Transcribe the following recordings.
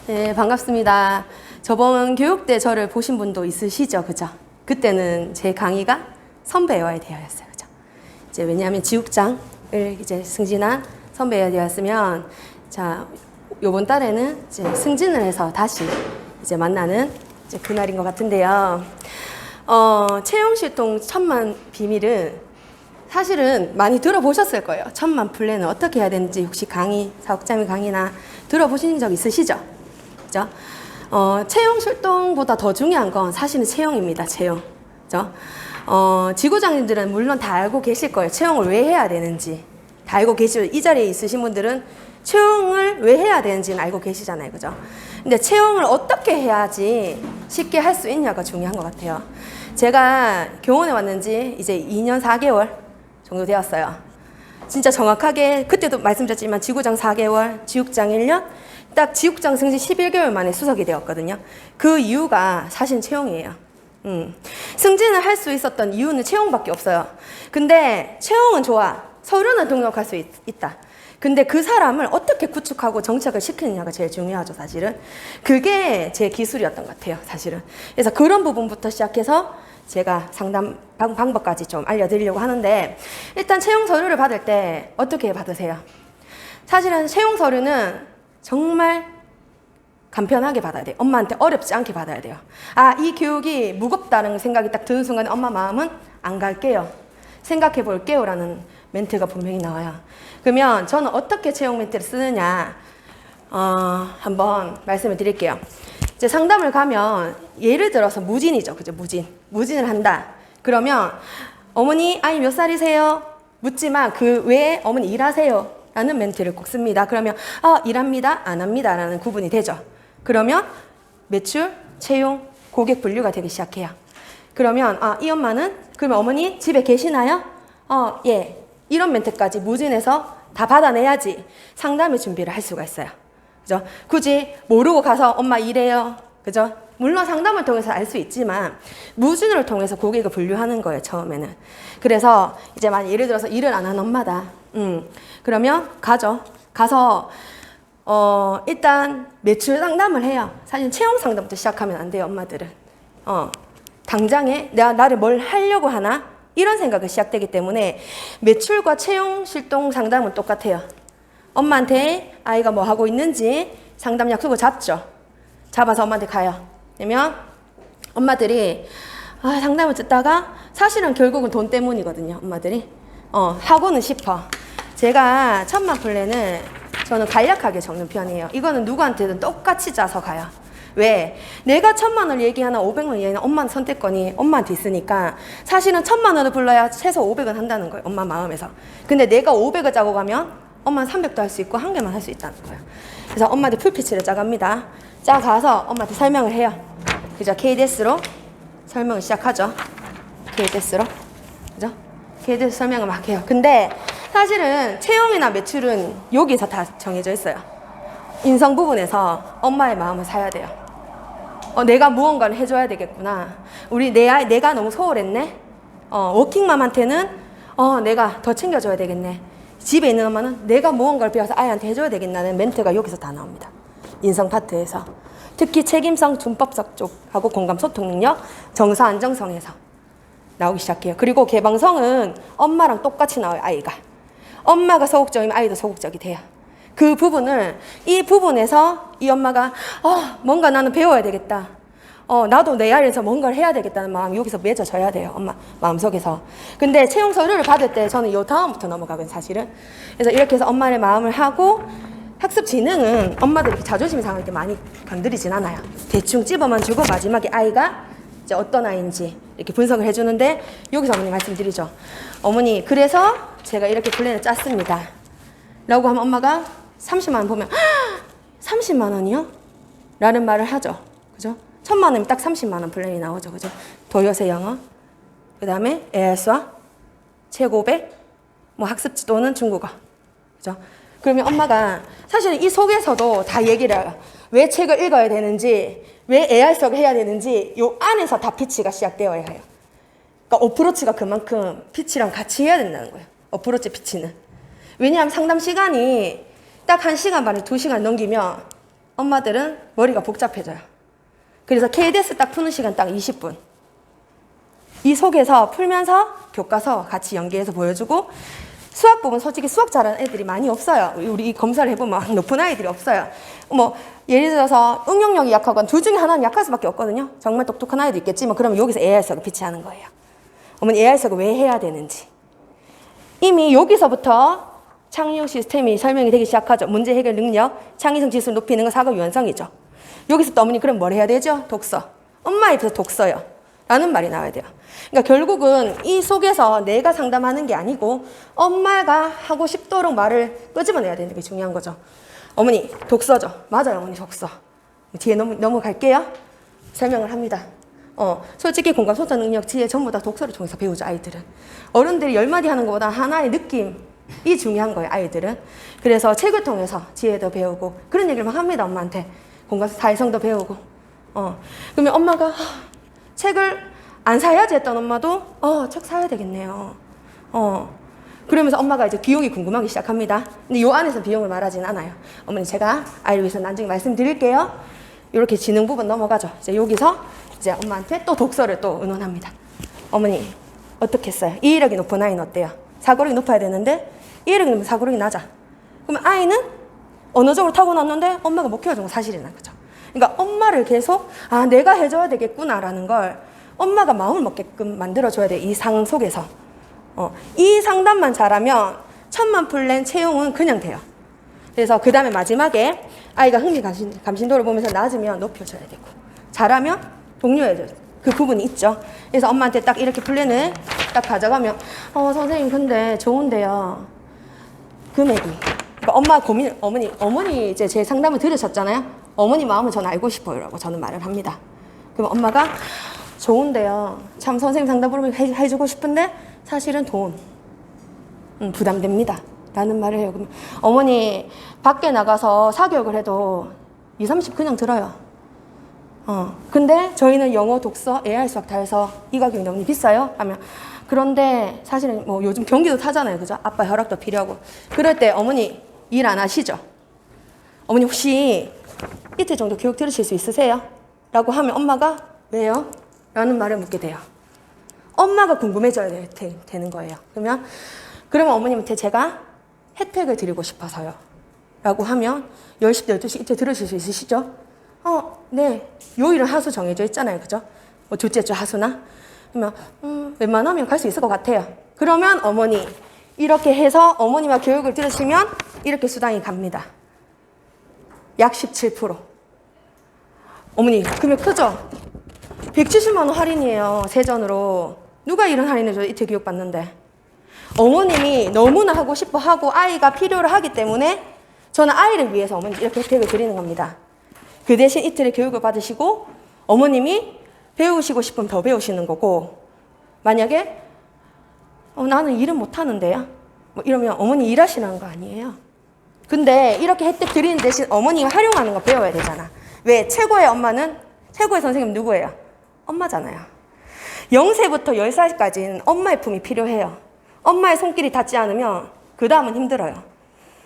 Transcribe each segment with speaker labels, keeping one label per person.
Speaker 1: 네, 반갑습니다. 저번 교육 때 저를 보신 분도 있으시죠? 그죠? 그때는 제 강의가 선배여야 되었어요. 그죠? 이제 왜냐하면 지국장을 이제 승진한 선배여야 되었으면, 자, 요번 달에는 이제 승진을 해서 다시 이제 만나는 이제 그날인 것 같은데요. 채용실동 천만 비밀은 사실은 많이 들어보셨을 거예요. 천만 플랜을 어떻게 해야 되는지 혹시 강의, 사옥장의 강의나 들어보신 적 있으시죠? 그죠? 채용실동보다 더 중요한 건 사실은 채용입니다. 채용. 그죠? 지구장님들은 물론 다 알고 계실 거예요. 채용을 왜 해야 되는지. 다 알고 계시죠? 이 자리에 있으신 분들은 채용을 왜 해야 되는지는 알고 계시잖아요. 그죠? 근데 채용을 어떻게 해야지 쉽게 할 수 있냐가 중요한 것 같아요. 제가 교원에 왔는지 이제 2년 4개월 정도 되었어요. 진짜 정확하게 그때도 말씀드렸지만 지구장 4개월, 지육장 1년, 딱 지육장 승진 11개월 만에 수석이 되었거든요. 그 이유가 사실 채용이에요. 승진을 할 수 있었던 이유는 채용밖에 없어요. 근데 채용은 좋아. 서류는 등록할 수 있다. 근데 그 사람을 어떻게 구축하고 정착을 시키느냐가 제일 중요하죠, 사실은. 그게 제 기술이었던 것 같아요, 사실은. 그래서 그런 부분부터 시작해서 제가 상담 방법까지 좀 알려드리려고 하는데, 일단 채용 서류를 받을 때 어떻게 받으세요? 사실은 채용 서류는 정말 간편하게 받아야 돼요. 엄마한테 어렵지 않게 받아야 돼요. 아, 이 교육이 무겁다는 생각이 딱 드는 순간에 엄마 마음은 안 갈게요. 생각해 볼게요. 라는 멘트가 분명히 나와요. 그러면 저는 어떻게 채용 멘트를 쓰느냐, 한번 말씀을 드릴게요. 이제 상담을 가면 예를 들어서 무진이죠. 그죠? 무진을 한다. 그러면 어머니, 아이 몇 살이세요? 묻지만 그 외에 어머니 일하세요? 라는 멘트를 꼭 씁니다. 그러면 일합니다, 안 합니다 라는 구분이 되죠. 그러면 매출, 채용, 고객 분류가 되기 시작해요. 그러면 이 엄마는 그러면 어머니 집에 계시나요? 예. 이런 멘트까지 무진해서 다 받아내야지 상담의 준비를 할 수가 있어요. 그죠? 굳이 모르고 가서 엄마 일해요. 그죠? 물론 상담을 통해서 알 수 있지만 무진을 통해서 고객을 분류하는 거예요, 처음에는. 그래서 이제 만약 예를 들어서 일을 안 하는 엄마다. 그러면 가죠. 가서 일단 매출 상담을 해요. 사실 채용 상담부터 시작하면 안 돼요, 엄마들은. 당장에 내가 나를 뭘 하려고 하나? 이런 생각이 시작되기 때문에 매출과 채용 실동 상담은 똑같아요. 엄마한테 아이가 뭐 하고 있는지 상담 약속을 잡죠. 잡아서 엄마한테 가요. 그러면 엄마들이 상담을 듣다가 사실은 결국은 돈 때문이거든요. 엄마들이 하고는 싶어. 제가 천만 플랜을 저는 간략하게 적는 편이에요. 이거는 누구한테든 똑같이 짜서 가요. 왜? 내가 1,000만 원을 얘기하나 500만 원 얘기하나 엄마 선택권이 엄마한테 있으니까 사실은 1,000만 원을 불러야 최소 500원 한다는 거예요. 엄마 마음에서. 근데 내가 500을 짜고 가면 엄마는 300도 할 수 있고 1개만 할 수 있다는 거예요. 그래서 엄마한테 풀피치를 짜갑니다. 짜가서 엄마한테 설명을 해요. 그죠? KDS로 설명을 시작하죠. KDS로. 그죠? KDS 설명을 막 해요. 근데 사실은 채용이나 매출은 여기서 다 정해져 있어요. 인성 부분에서 엄마의 마음을 사야 돼요. 내가 무언가를 해줘야 되겠구나. 내 아이, 내가 너무 소홀했네. 워킹맘한테는 내가 더 챙겨줘야 되겠네. 집에 있는 엄마는 내가 무언가를 배워서 아이한테 해줘야 되겠다는 멘트가 여기서 다 나옵니다. 인성 파트에서. 특히 책임성, 준법적 쪽하고 공감, 소통 능력, 정서, 안정성에서 나오기 시작해요. 그리고 개방성은 엄마랑 똑같이 나와요, 아이가. 엄마가 소극적이면 아이도 소극적이 돼요. 그 부분을, 이 부분에서 이 엄마가 뭔가 나는 배워야 되겠다. 나도 내 아이에서 뭔가를 해야 되겠다는 마음이 여기서 맺어져야 돼요, 엄마 마음속에서. 근데 채용 서류를 받을 때 저는 요 다음부터 넘어가거든요, 사실은. 그래서 이렇게 해서 엄마의 마음을 하고, 학습 지능은 엄마들이 자존심이 상할 때 많이 건드리진 않아요. 대충 찝어만 주고 마지막에 아이가 이제 어떤 아이인지 이렇게 분석을 해주는데, 여기서 어머니 말씀드리죠. 어머니, 그래서 제가 이렇게 플랜을 짰습니다. 라고 하면 엄마가 30만 원 보면 30만 원이요? 라는 말을 하죠. 그죠? 1,000만 원이면 딱 30만 원 플랜이 나오죠. 그죠? 도요새 영어, 그 다음에 에스와 최고백, 뭐 학습 지도는 중국어. 그죠? 그러면 엄마가 사실은 이 속에서도 다 얘기를 해요. 왜 책을 읽어야 되는지, 왜 AI 수업을 해야 되는지, 요 안에서 다 피치가 시작되어야 해요. 그러니까 어프로치가 그만큼 피치랑 같이 해야 된다는 거예요. 어프로치 피치는. 왜냐하면 상담 시간이 딱 1시간 반에 2시간 넘기면 엄마들은 머리가 복잡해져요. 그래서 KDS 딱 푸는 시간 딱 20분. 이 속에서 풀면서 교과서 같이 연계해서 보여주고, 수학 부분 솔직히 수학 잘하는 애들이 많이 없어요. 우리 검사를 해보면 높은 아이들이 없어요. 뭐 예를 들어서 응용력이 약하건 둘 중에 하나는 약할 수밖에 없거든요. 정말 똑똑한 아이도 있겠지만 그러면 여기서 AI 수학을 비치하는 거예요. 어머니 AI 수학을 왜 해야 되는지. 이미 여기서부터 창의력 시스템이 설명이 되기 시작하죠. 문제 해결 능력, 창의성 지수를 높이는 건 사고 유연성이죠. 여기서 또 어머니 그럼 뭘 해야 되죠? 독서. 엄마 입에서 독서요. 라는 말이 나와야 돼요. 그러니까 결국은 이 속에서 내가 상담하는 게 아니고 엄마가 하고 싶도록 말을 끄집어내야 되는 게 중요한 거죠. 어머니 독서죠. 맞아요, 어머니 독서. 뒤에 넘어갈게요. 설명을 합니다. 솔직히 공감, 소통 능력, 지혜 전부 다 독서를 통해서 배우죠, 아이들은. 어른들이 10마디 하는 것보다 하나의 느낌이 중요한 거예요, 아이들은. 그래서 책을 통해서 지혜도 배우고 그런 얘기를 막 합니다, 엄마한테. 공감, 사회성도 배우고. 그러면 엄마가 책을 안 사야지 했던 엄마도 책 사야 되겠네요. 그러면서 엄마가 이제 비용이 궁금하기 시작합니다. 근데 이 안에서 비용을 말하진 않아요. 어머니 제가 아이를 위해서 나중에 말씀드릴게요. 이렇게 지능 부분 넘어가죠. 이제 여기서 이제 엄마한테 또 독서를 또 의논합니다. 어머니 어떻게 했어요? 이해력이 높은 아이는 어때요? 사고력이 높아야 되는데 이해력이 높으면 사고력이 낮아. 그러면 아이는 언어적으로 타고났는데 엄마가 못 키워준 건 사실이라는 거죠. 그러니까 엄마를 계속 내가 해줘야 되겠구나라는 걸 엄마가 마음을 먹게끔 만들어줘야 돼. 이 상황 속에서. 이 상담만 잘하면 천만 플랜 채용은 그냥 돼요. 그래서 그 다음에 마지막에 아이가 흥미 감신도를 보면서 낮으면 높여줘야 되고 잘하면 독려해줘야 돼. 그 부분이 있죠. 그래서 엄마한테 딱 이렇게 플랜을 딱 가져가면 선생님 근데 좋은데요. 금액이. 그러니까 엄마 고민, 어머니 이제 제 상담을 들으셨잖아요. 어머니 마음을 전 알고 싶어요 라고 저는 말을 합니다. 그럼 엄마가 좋은데요. 참 선생님 상담을 해주고 싶은데 사실은 돈 부담됩니다. 라는 말을 해요. 그럼 어머니 밖에 나가서 사교육을 해도 2, 30 그냥 들어요. 근데 저희는 영어, 독서, AI 수학 다 해서 이 가격이 너무 비싸요? 하면 그런데 사실은 뭐 요즘 경기도 타잖아요. 그죠? 아빠 허락도 필요하고. 그럴 때 어머니 일 안 하시죠? 어머니 혹시 이틀 정도 교육 들으실 수 있으세요? 라고 하면 엄마가 왜요? 라는 말을 묻게 돼요. 엄마가 궁금해져야 되는 거예요. 그러면 어머님한테 제가 혜택을 드리고 싶어서요. 라고 하면 10시, 12시 이때 들으실 수 있으시죠? 네. 요일은 하수 정해져 있잖아요. 그죠? 뭐 둘째 주 하수나? 그러면 웬만하면 갈 수 있을 것 같아요. 그러면 어머니 이렇게 해서 어머니와 교육을 들으시면 이렇게 수당이 갑니다. 약 17%. 어머니 금액 크죠? 170만 원 할인이에요. 세전으로. 누가 이런 할인해줘요? 이틀 교육 받는데. 어머님이 너무나 하고 싶어 하고 아이가 필요로 하기 때문에 저는 아이를 위해서 어머니 이렇게 혜택을 드리는 겁니다. 그 대신 이틀의 교육을 받으시고 어머님이 배우시고 싶으면 더 배우시는 거고 만약에 나는 일은 못하는데요. 뭐 이러면 어머니 일하시는 거 아니에요. 근데 이렇게 혜택 드리는 대신 어머니가 활용하는 거 배워야 되잖아. 왜? 최고의 엄마는 최고의 선생님 누구예요? 엄마잖아요. 0세부터 10살까지는 엄마의 품이 필요해요. 엄마의 손길이 닿지 않으면 그 다음은 힘들어요.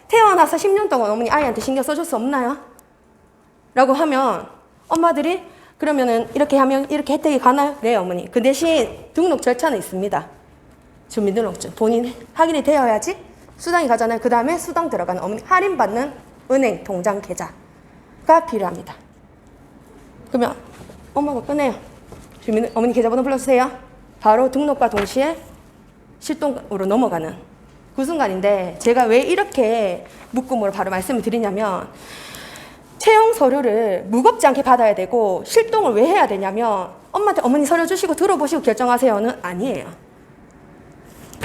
Speaker 1: 태어나서 10년 동안 어머니 아이한테 신경 써줄 수 없나요? 라고 하면 엄마들이 그러면은 이렇게 하면 이렇게 혜택이 가나요? 네, 어머니. 그 대신 등록 절차는 있습니다. 주민등록증. 본인 확인이 되어야지 수당이 가잖아요. 그 다음에 수당 들어가는 어머니 할인받는 은행 통장 계좌가 필요합니다. 그러면 엄마가 꺼내요. 어머니 계좌번호 불러주세요. 바로 등록과 동시에 실동으로 넘어가는 그 순간인데 제가 왜 이렇게 묶음으로 바로 말씀을 드리냐면 채용 서류를 무겁지 않게 받아야 되고 실동을 왜 해야 되냐면 엄마한테 어머니 서류 주시고 들어보시고 결정하세요는 아니에요.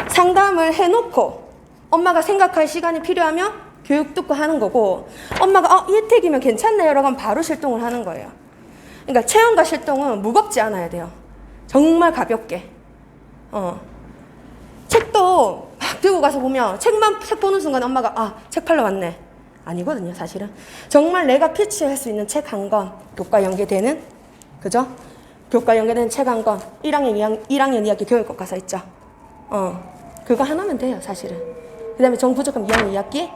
Speaker 1: 상담을 해놓고 엄마가 생각할 시간이 필요하면 교육 듣고 하는 거고 엄마가 이 혜택이면 괜찮네요 라고 하면 바로 실동을 하는 거예요. 그러니까 체험과 실동은 무겁지 않아야 돼요. 정말 가볍게. 책도 막 들고 가서 보면 책 보는 순간 엄마가 책 팔러 왔네. 아니거든요, 사실은. 정말 내가 피치할 수 있는 책 한 권, 교과 연계되는, 그죠? 교과 연계되는 책 한 권, 1학년 2학기 교육교과서 있죠? 그거 하나면 돼요, 사실은. 그 다음에 정부적금 2학년 2학기,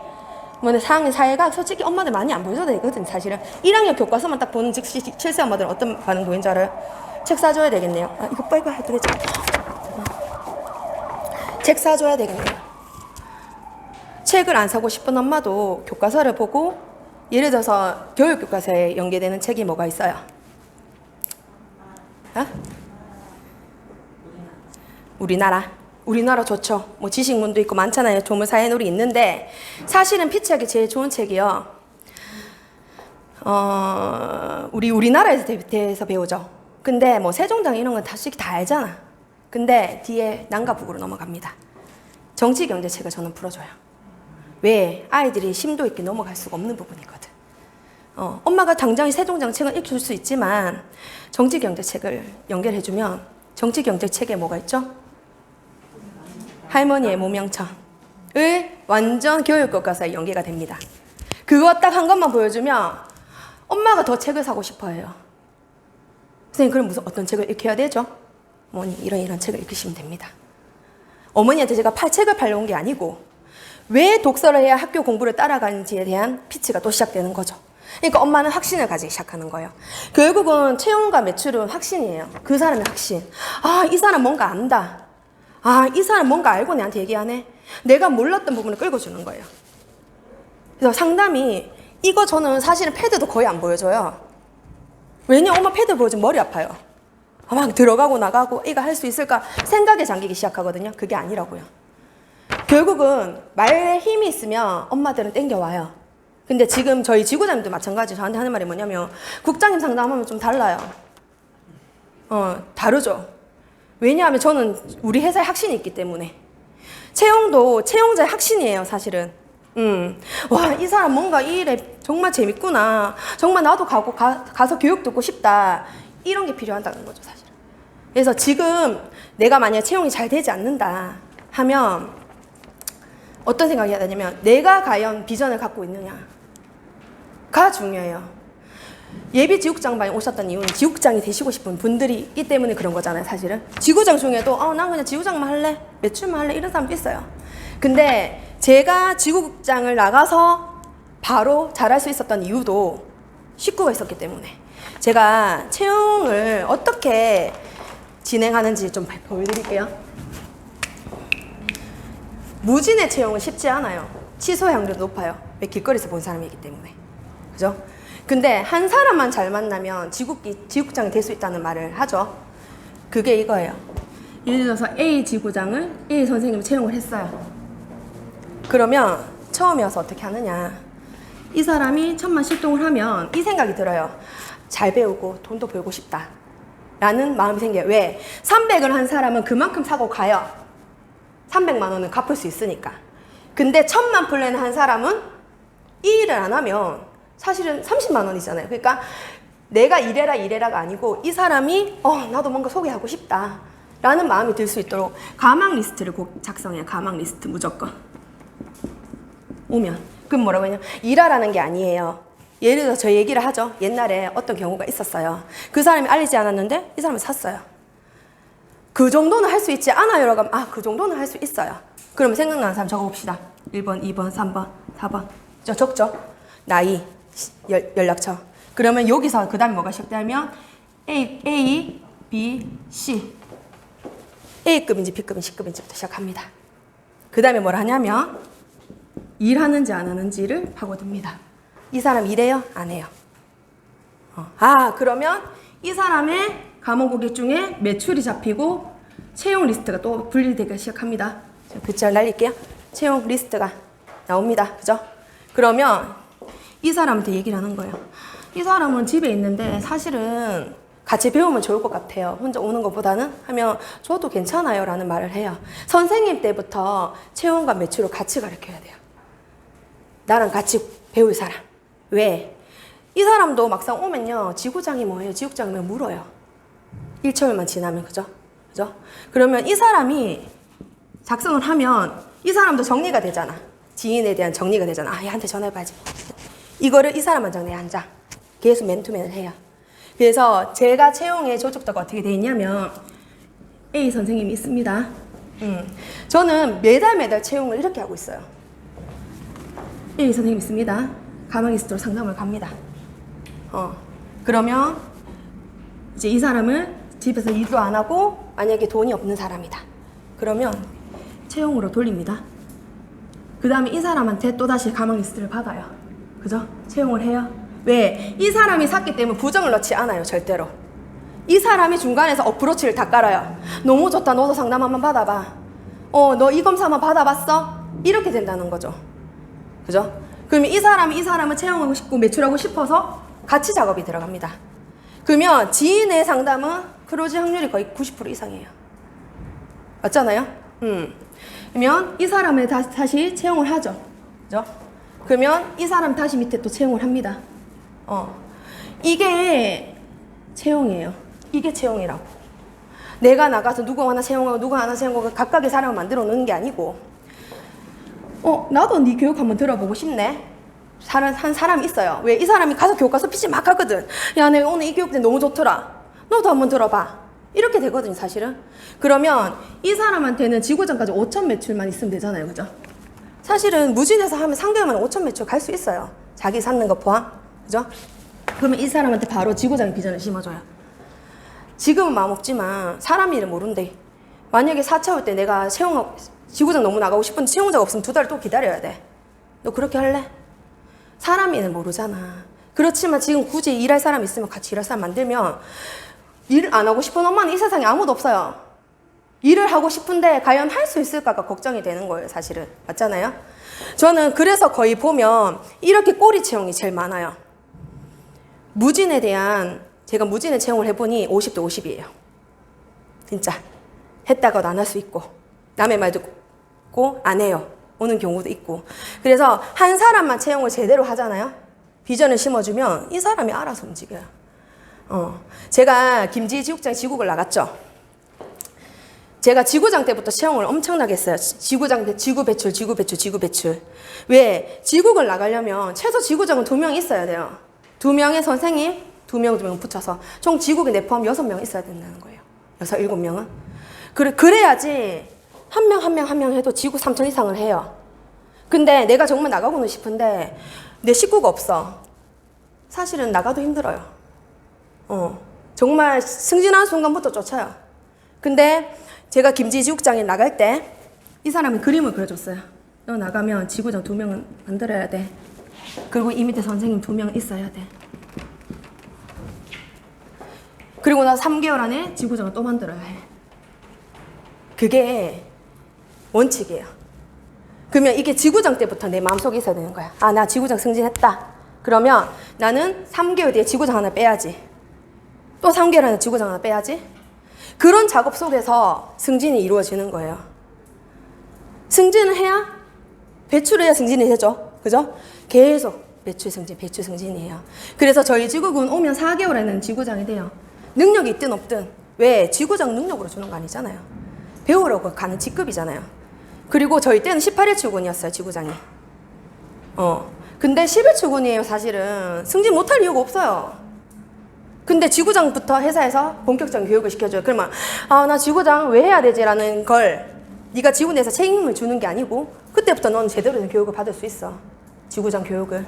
Speaker 1: 근데 4학년 사회가 솔직히 엄마들 많이 안 보여줘도 되거든 사실은. 1학년 교과서만 딱 보는 즉시 7세 엄마들은 어떤 반응 보이는 줄 알아요? 책 사줘야 되겠네요. 아, 이거 빨리 해도 되죠? 책 사줘야 되겠네요. 책을 안 사고 싶은 엄마도 교과서를 보고, 예를 들어서 교육교과서에 연계되는 책이 뭐가 있어요? 어? 우리나라 좋죠. 뭐 지식문도 있고 많잖아요. 조물사회놀이 있는데 사실은 피치하기 제일 좋은 책이요. 우리나라에 대해서 배우죠. 근데 뭐 세종당 이런 건 솔직히 다 알잖아. 근데 뒤에 남과 북으로 넘어갑니다. 정치경제책을 저는 풀어줘요. 왜? 아이들이 심도 있게 넘어갈 수가 없는 부분이거든. 엄마가 당장 세종당 책은 읽힐 수 있지만 정치경제책을 연결해주면 정치경제책에 뭐가 있죠? 할머니의 모명천을 완전 교육교과서에 연계가 됩니다. 그거 딱 한 것만 보여주면 엄마가 더 책을 사고 싶어 해요. 선생님 그럼 무슨 어떤 책을 읽혀야 되죠? 어머니 이런 책을 읽으시면 됩니다. 어머니한테 제가 책을 팔려온 게 아니고 왜 독서를 해야 학교 공부를 따라가는지에 대한 피치가 또 시작되는 거죠. 그러니까 엄마는 확신을 가지기 시작하는 거예요. 결국은 채용과 매출은 확신이에요. 그 사람의 확신. 아, 이 사람 뭔가 안다. 아, 이 사람 뭔가 알고 내한테 얘기하네. 내가 몰랐던 부분을 끌어주는 거예요. 그래서 상담이 이거 저는 사실은 패드도 거의 안 보여줘요. 왜냐 엄마 패드 보여주면 머리 아파요. 막 들어가고 나가고 이거 할 수 있을까 생각에 잠기기 시작하거든요. 그게 아니라고요. 결국은 말에 힘이 있으면 엄마들은 땡겨와요. 근데 지금 저희 지구장님도 마찬가지 저한테 하는 말이 뭐냐면 국장님 상담하면 좀 달라요. 다르죠. 왜냐하면 저는 우리 회사에 확신이 있기 때문에. 채용도 채용자의 확신이에요 사실은. 와, 이 사람 뭔가 이 일에 정말 재밌구나. 정말 나도 가서 교육 듣고 싶다. 이런 게 필요하다는 거죠 사실은. 그래서 지금 내가 만약에 채용이 잘 되지 않는다 하면 어떤 생각이 해야 되냐면 내가 과연 비전을 갖고 있느냐가 중요해요. 예비 지국장반에 오셨던 이유는 지국장이 되시고 싶은 분들이 있기 때문에 그런 거잖아요 사실은. 지구장 중에도 난 그냥 지구장만 할래, 매출만 할래 이런 사람도 있어요. 근데 제가 지구국장을 나가서 바로 잘할 수 있었던 이유도 식구가 있었기 때문에. 제가 채용을 어떻게 진행하는지 좀 보여드릴게요. 무진의 채용은 쉽지 않아요. 취소 확률도 높아요. 왜? 길거리에서 본 사람이기 때문에. 그죠? 근데 한 사람만 잘 만나면 지국장이 될 수 있다는 말을 하죠. 그게 이거예요. 예를 들어서 A 지구장을 A 선생님이 채용을 했어요. 그러면 처음에 와서 어떻게 하느냐. 이 사람이 천만 실동을 하면 이 생각이 들어요. 잘 배우고 돈도 벌고 싶다 라는 마음이 생겨요. 왜? 300을 한 사람은 그만큼 사고 가요. 300만 원은 갚을 수 있으니까. 근데 1000만 플랜을 한 사람은 이 일을 안 하면 사실은 30만 원이잖아요. 그러니까 내가 이래라가 아니고 이 사람이 나도 뭔가 소개하고 싶다 라는 마음이 들 수 있도록 가망 리스트를 꼭 작성해요. 가망 리스트 무조건. 오면. 그럼 뭐라고 하냐면 일하라는 게 아니에요. 예를 들어서 저 얘기를 하죠. 옛날에 어떤 경우가 있었어요. 그 사람이 알리지 않았는데 이 사람이 샀어요. 그 정도는 할 수 있지 않아요? 라고 하면 그 정도는 할 수 있어요. 그러면 생각나는 사람 적어봅시다. 1번, 2번, 3번, 4번. 적죠? 나이, 연락처. 그러면 여기서 그 다음에 뭐가 시작되냐면 A, B, C. A급인지 B급인지 C급인지부터 시작합니다. 그 다음에 뭘 하냐면 일하는지 안 하는지를 파고듭니다. 이 사람 일해요? 안 해요? 그러면 이 사람의 감원 고객 중에 매출이 잡히고 채용 리스트가 또 분리되기 시작합니다. 글자를 날릴게요. 채용 리스트가 나옵니다. 그죠? 그러면 이 사람한테 얘기를 하는 거예요. 이 사람은 집에 있는데 사실은 같이 배우면 좋을 것 같아요. 혼자 오는 것보다는 하면 저도 괜찮아요 라는 말을 해요. 선생님 때부터 채용과 매출을 같이 가르쳐야 돼요. 나랑 같이 배울 사람. 왜? 이 사람도 막상 오면요. 지구장이 뭐예요? 지구장이면 물어요. 1초월만 지나면. 그죠? 그러면 이 사람이 작성을 하면 이 사람도 정리가 되잖아. 지인에 대한 정리가 되잖아. 얘한테 전화해봐야지. 이거를 이 사람한테 내 한 장. 계속 맨투맨을 해요. 그래서 제가 채용의 조직도가 어떻게 돼 있냐면 A 선생님이 있습니다. 저는 매달 채용을 이렇게 하고 있어요. A 선생님 있습니다. 가망리스트로 상담을 갑니다. 그러면 이제 이 사람을 집에서 일도 안 하고 만약에 돈이 없는 사람이다. 그러면 채용으로 돌립니다. 그 다음에 이 사람한테 또다시 가망리스트를 받아요. 그죠? 채용을 해요. 왜? 이 사람이 샀기 때문에 부정을 넣지 않아요. 절대로. 이 사람이 중간에서 어프로치를 다 깔아요. 너무 좋다. 너도 상담 한번 받아봐. 너 이 검사 한번 받아봤어? 이렇게 된다는 거죠. 그죠? 그러면 이 사람을 채용하고 싶고 매출하고 싶어서 같이 작업이 들어갑니다. 그러면 지인의 상담은 클로즈 확률이 거의 90% 이상이에요. 맞잖아요? 그러면 이 사람을 다시 채용을 하죠. 그죠? 그러면 이 사람 다시 밑에 또 채용을 합니다. 이게 채용이에요. 이게 채용이라고. 내가 나가서 누구 하나 채용하고 누구 하나 채용하고 각각의 사람을 만들어 놓는 게 아니고, 나도 네 교육 한번 들어보고 싶네. 한 사람이 있어요. 왜? 이 사람이 가서 교육 가서 피치 막 하거든. 야, 내가 오늘 이 교육대 너무 좋더라. 너도 한번 들어봐. 이렇게 되거든요, 사실은. 그러면 이 사람한테는 지구장까지 5천 매출만 있으면 되잖아요, 그죠? 사실은 무진에서 하면 3개월만에 5천 매출 갈 수 있어요. 자기 사는 거 포함. 그죠? 그러면 이 사람한테 바로 지구장 비전을 심어줘요. 지금은 마음 없지만 사람 일을 모른대. 만약에 4차 올 때 내가 지구장 너무 나가고 싶은데 채용자가 없으면 2달 또 기다려야 돼. 너 그렇게 할래? 사람 일을 모르잖아. 그렇지만 지금 굳이 일할 사람 있으면 같이 일할 사람 만들면, 일을 안 하고 싶은 엄마는 이 세상에 아무도 없어요. 일을 하고 싶은데 과연 할 수 있을까가 걱정이 되는 거예요, 사실은. 맞잖아요? 저는 그래서 거의 보면 이렇게 꼬리 채용이 제일 많아요. 무진에 대한, 제가 무진에 채용을 해보니 50대 50이에요. 진짜. 했다가도 안 할 수 있고, 남의 말 듣고 안 해요. 오는 경우도 있고. 그래서 한 사람만 채용을 제대로 하잖아요. 비전을 심어주면 이 사람이 알아서 움직여요. 제가 김지희 지국장 지국을 나갔죠. 제가 지구장 때부터 채용을 엄청나게 했어요. 지구장, 지구 배출. 왜? 지국을 나가려면 최소 지구장은 2명 있어야 돼요. 2명의 선생님, 2명 붙여서 총 지국에 내 포함 6명 있어야 된다는 거예요. 6, 7명은. 그래야지 한 명 해도 지구 3천 이상을 해요. 근데 내가 정말 나가고는 싶은데 내 식구가 없어. 사실은 나가도 힘들어요. 정말 승진하는 순간부터 쫓아요. 근데 제가 김지희 지국장에 나갈 때 이 사람이 그림을 그려줬어요. 너 나가면 지구장 2명은 만들어야 돼. 그리고 이 밑에 선생님 2명 있어야 돼. 그리고 나 3개월 안에 지구장을 또 만들어야 해. 그게 원칙이에요. 그러면 이게 지구장 때부터 내 마음속에 있어야 되는 거야. 아, 나 지구장 승진했다. 그러면 나는 3개월 뒤에 지구장 하나 빼야지. 또 3개월 안에 지구장 하나 빼야지. 그런 작업 속에서 승진이 이루어지는 거예요. 승진을 해야, 배출을 해야 승진이 되죠. 그죠? 계속 배출 승진이에요. 그래서 저희 지국은 오면 4개월에는 지구장이 돼요. 능력이 있든 없든. 왜? 지구장 능력으로 주는 거 아니잖아요. 배우려고 가는 직급이잖아요. 그리고 저희 때는 18일 출근이었어요, 지구장이. 근데 10일 출근이에요, 사실은. 승진 못할 이유가 없어요. 근데 지구장부터 회사에서 본격적인 교육을 시켜줘요. 그러면, 나 지구장 왜 해야 되지? 라는 걸 네가 지구 내에서 책임을 주는 게 아니고, 그때부터 넌 제대로 된 교육을 받을 수 있어. 지구장 교육을.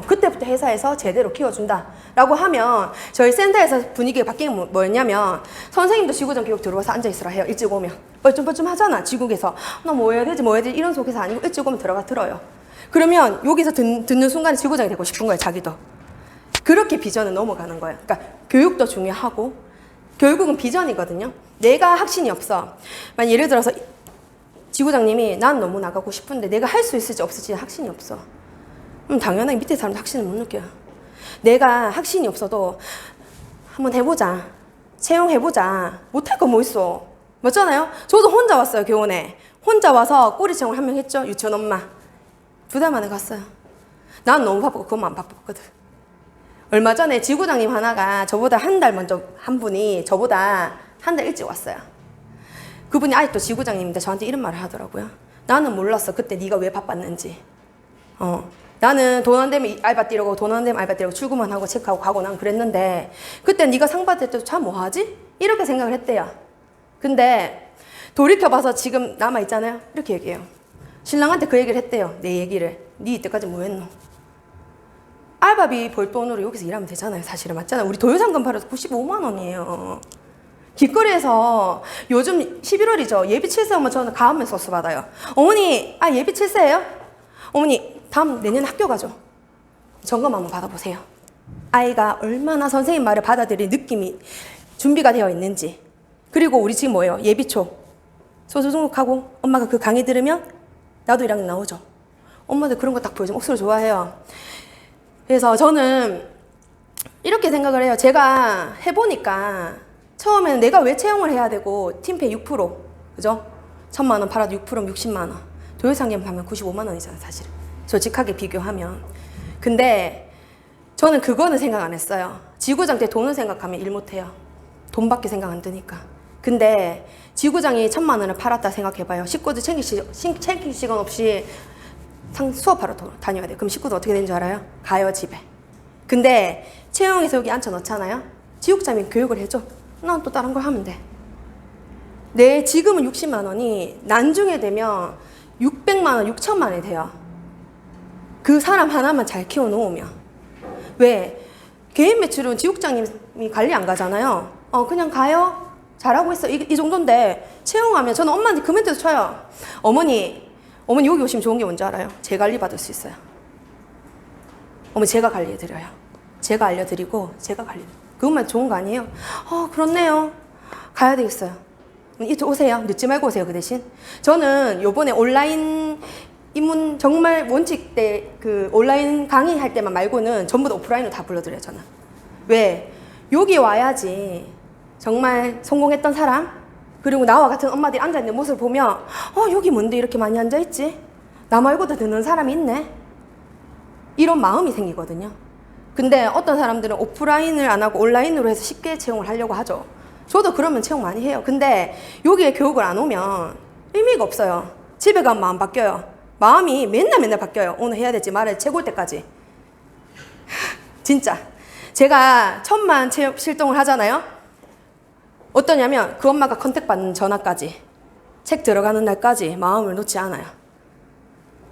Speaker 1: 그때부터 회사에서 제대로 키워준다. 라고 하면 저희 센터에서 분위기가 바뀌는 게 뭐였냐면, 선생님도 지구장 교육 들어와서 앉아있으라 해요. 일찍 오면. 뻘쭘뻘쭘 하잖아, 지국에서. 나 뭐 해야 되지, 이런 속에서 아니고 일찍 오면 들어요. 그러면 여기서 듣는 순간에 지구장이 되고 싶은 거예요, 자기도. 그렇게 비전을 넘어가는 거예요. 그러니까 교육도 중요하고, 결국은 비전이거든요. 내가 확신이 없어. 만약 예를 들어서 지구장님이 난 너무 나가고 싶은데 내가 할 수 있을지 없을지 확신이 없어. 당연하게 밑에 사람도 확신을 못 느껴요. 내가 확신이 없어도 한번 해보자. 채용해보자. 못할 거 뭐 있어. 맞잖아요? 저도 혼자 왔어요, 교원에. 혼자 와서 꼬리 채용을 한 명 했죠. 유치원 엄마. 2달 만에 갔어요. 난 너무 바쁘고 그것만 안 바빴거든. 얼마 전에 지구장님 하나가 저보다 한 달 먼저 한 분이 저보다 한 달 일찍 왔어요. 그분이 아직도 지구장님인데 저한테 이런 말을 하더라고요. 나는 몰랐어. 그때 네가 왜 바빴는지. 나는 돈 안 되면 알바 뛰려고, 돈 안 되면 알바 뛰려고 출근만 하고 체크하고 가고 난 그랬는데 그때 네가 상 받을 때도 참 뭐하지? 이렇게 생각을 했대요. 근데 돌이켜봐서 지금 남아있잖아요. 이렇게 얘기해요. 신랑한테 그 얘기를 했대요. 내 얘기를. 네 이때까지 뭐 했노? 알바비 벌 돈으로 여기서 일하면 되잖아요. 사실은 맞잖아요. 우리 도요상금 팔아서 95만 원이에요. 길거리에서 요즘 11월이죠. 예비 7세 오면 저는 가음에 소스 받아요. 어머니, 예비 7세예요? 어머니, 다음 내년에 학교 가죠. 점검 한번 받아보세요. 아이가 얼마나 선생님 말을 받아들일 느낌이 준비가 되어 있는지. 그리고 우리 지금 뭐예요? 예비초. 소수 등록하고 엄마가 그 강의 들으면 나도 1학년 나오죠. 엄마들 그런 거 딱 보여주면 억수로 좋아해요. 그래서 저는 이렇게 생각을 해요. 제가 해보니까 처음에는 내가 왜 채용을 해야 되고 팀페이 6%, 그죠? 1,000만 원 팔아도 6%면 60만 원. 도요상금 하면 95만 원이잖아요, 사실. 솔직하게 비교하면. 근데 저는 그거는 생각 안 했어요. 지구장 때 돈을 생각하면 일 못해요. 돈밖에 생각 안 드니까. 근데 지구장이 1,000만 원을 팔았다 생각해봐요. 식구들 챙길 시간 없이 수업하러 다녀야 돼요. 그럼 식구들 어떻게 되는 줄 알아요? 가요, 집에. 근데 채용해서 여기 앉혀놓잖아요. 지육장이 교육을 해줘. 난 또 다른 걸 하면 돼. 내 지금은 60만 원이 나중에 되면 600만 원, 6천만 원이 돼요. 그 사람 하나만 잘 키워놓으면. 왜? 개인 매출은 지육장님이 관리 안 가잖아요. 그냥 가요. 잘하고 있어. 이 정도인데 채용하면 저는 엄마한테 그 멘트도 쳐요. 어머니 여기 오시면 좋은 게 뭔지 알아요? 제 관리 받을 수 있어요. 어머니 제가 관리해드려요. 제가 알려드리고 제가 관리. 그것만 좋은 거 아니에요? 그렇네요. 가야 되겠어요. 이쪽 오세요. 늦지 말고 오세요. 그 대신 저는 요번에 온라인 입문 정말 원칙 때 그 온라인 강의할 때만 말고는 전부 다 오프라인으로 다 불러드려요. 저는. 왜? 여기 와야지 정말 성공했던 사람, 그리고 나와 같은 엄마들이 앉아있는 모습을 보면 여기 뭔데 이렇게 많이 앉아있지? 나 말고도 듣는 사람이 있네? 이런 마음이 생기거든요. 근데 어떤 사람들은 오프라인을 안 하고 온라인으로 해서 쉽게 채용을 하려고 하죠. 저도 그러면 채용 많이 해요. 근데 여기에 교육을 안 오면 의미가 없어요. 집에 가면 마음 바뀌어요. 마음이 맨날 바뀌어요. 오늘 해야 될지 말아야 될지 채굴 때까지. 진짜. 제가 1,000만 실동을 하잖아요. 어떠냐면 그 엄마가 컨택 받는 전화까지, 책 들어가는 날까지 마음을 놓지 않아요.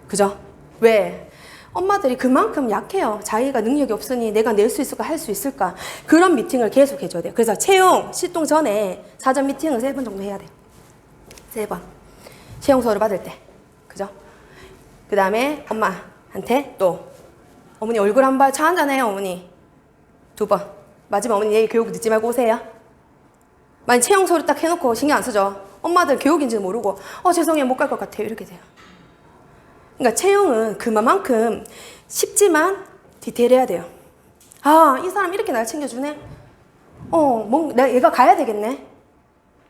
Speaker 1: 그죠? 왜? 엄마들이 그만큼 약해요. 자기가 능력이 없으니 내가 낼 수 있을까, 할 수 있을까. 그런 미팅을 계속 해줘야 돼요. 그래서 채용, 실동 전에 사전 미팅을 3번 정도 해야 돼요. 3번. 채용서를 받을 때. 그죠? 그 다음에 엄마한테 또 어머니 얼굴 한 번 차 한잔해요. 어머니 2번. 마지막 어머니 내일 교육 늦지 말고 오세요. 만약 채용서를 딱 해놓고 신경 안 쓰죠. 엄마들 교육인지는 모르고 죄송해요 못 갈 것 같아요. 이렇게 돼요. 그러니까 채용은 그만큼 쉽지만 디테일해야 돼요. 이 사람 이렇게 날 챙겨주네. 내가 얘가 가야 되겠네.